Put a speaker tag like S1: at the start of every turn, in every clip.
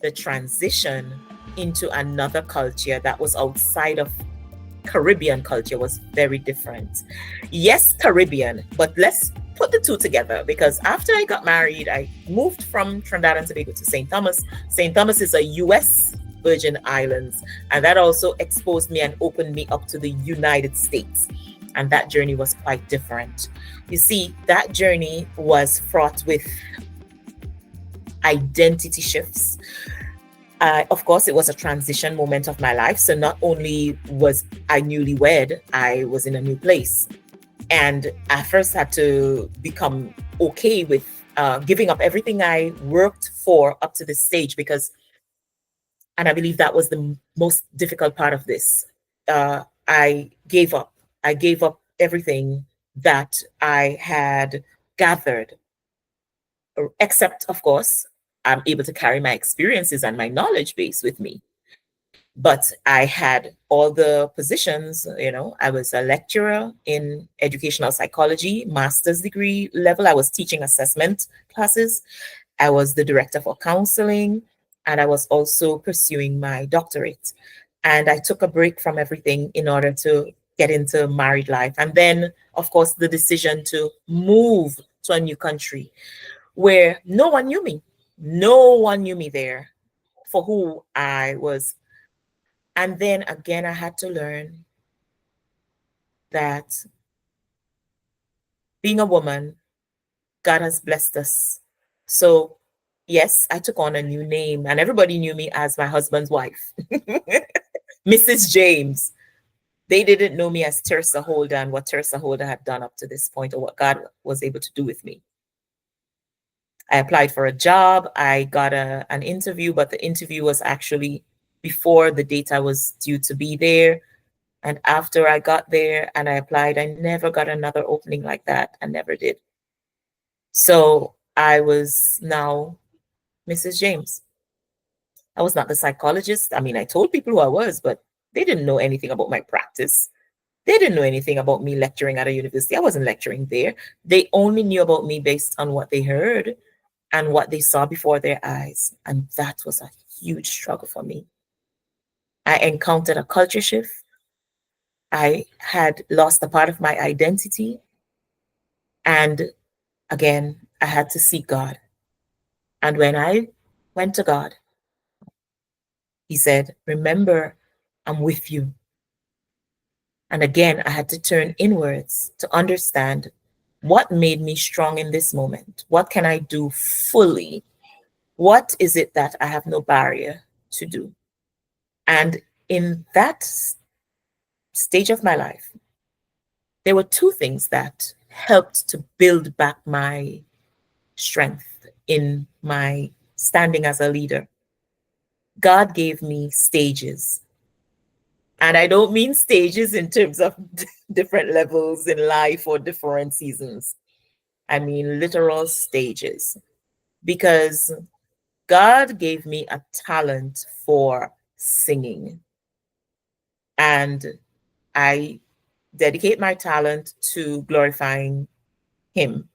S1: the transition into another culture that was outside of Caribbean culture was very different. Yes, Caribbean, but let's put the two together, because after I got married, I moved from Trinidad and Tobago to St. Thomas. St. Thomas is a US Virgin Islands, and that also exposed me and opened me up to the United States. And that journey was quite different. You see, that journey was fraught with identity shifts. Of course, it was a transition moment of my life. So not only was I newlywed, I was in a new place. And I first had to become okay with giving up everything I worked for up to this stage, because, and I believe that was the most difficult part of this. I gave up. I gave up everything that I had gathered, except, of course, I'm able to carry my experiences and my knowledge base with me. But I had all the positions, I was a lecturer in educational psychology, master's degree level. I was teaching assessment classes. I was the director for counseling, and I was also pursuing my doctorate. And I took a break from everything in order to get into married life. And then, of course, the decision to move to a new country where no one knew me. No one knew me there for who I was. And then again, I had to learn that being a woman, God has blessed us. So, yes, I took on a new name, and everybody knew me as my husband's wife, Mrs. James. They didn't know me as Tersa Holder and what Tersa Holder had done up to this point, or what God was able to do with me. I applied for a job. I got an interview, but the interview was actually before the date I was due to be there. And after I got there and I applied, I never got another opening like that. I never did. So I was now Mrs. James. I was not the psychologist. I mean, I told people who I was, but they didn't know anything about my practice. They didn't know anything about me lecturing at a university. I wasn't lecturing there. They only knew about me based on what they heard and what they saw before their eyes. And that was a huge struggle for me. I encountered a culture shift. I had lost a part of my identity. And again, I had to seek God. And when I went to God, He said, remember, I'm with you. And again, I had to turn inwards to understand what made me strong in this moment. What can I do fully? What is it that I have no barrier to do? And in that stage of my life, there were two things that helped to build back my strength in my standing as a leader. God gave me stages. And I don't mean stages in terms of different levels in life or different seasons. I mean literal stages. Because God gave me a talent for singing. And I dedicate my talent to glorifying Him.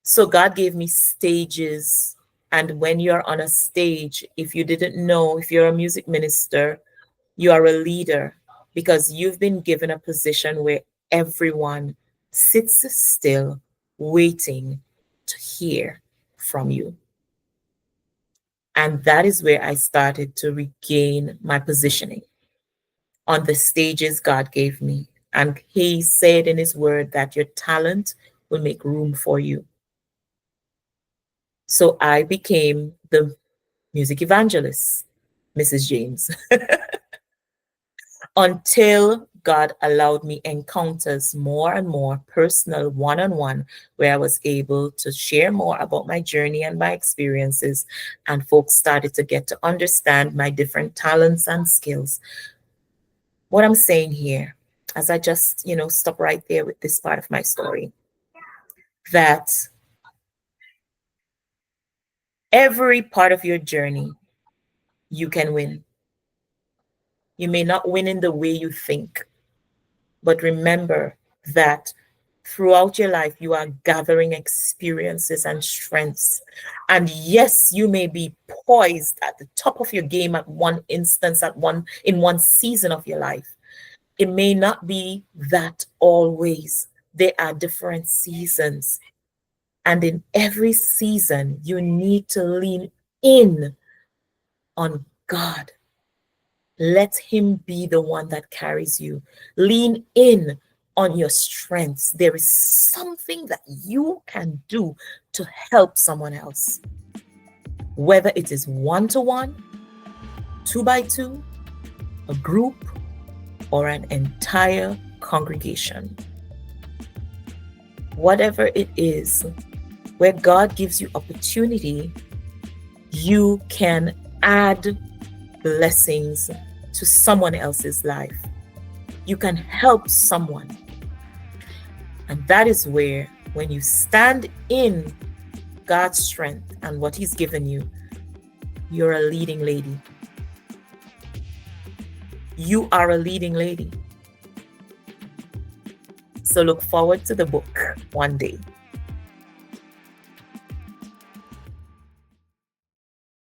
S1: So God gave me stages. And when you're on a stage, if you didn't know, if you're a music minister, you are a leader, because you've been given a position where everyone sits still, waiting to hear from you. And that is where I started to regain my positioning on the stages God gave me. And He said in His word that your talent will make room for you. So I became the music evangelist, Mrs. James, until God allowed me encounters more and more personal, one-on-one, where I was able to share more about my journey and my experiences, and folks started to get to understand my different talents and skills. What I'm saying here, as I just, stop right there with this part of my story, that every part of your journey, you can win. You may not win in the way you think, but remember that Throughout your life, you are gathering experiences and strengths. And yes, you may be poised at the top of your game at one instance, in one season of your life. It may not be that always. There are different seasons. And in every season, you need to lean in on God. Let Him be the one that carries you. Lean in on your strengths. There is something that you can do to help someone else, whether it is one-to-one, two-by-two, a group, or an entire congregation. Whatever it is, where God gives you opportunity, you can add blessings to someone else's life. You can help someone. And that is where, when you stand in God's strength and what He's given you, you're a leading lady. You are a leading lady. So look forward to the book one day.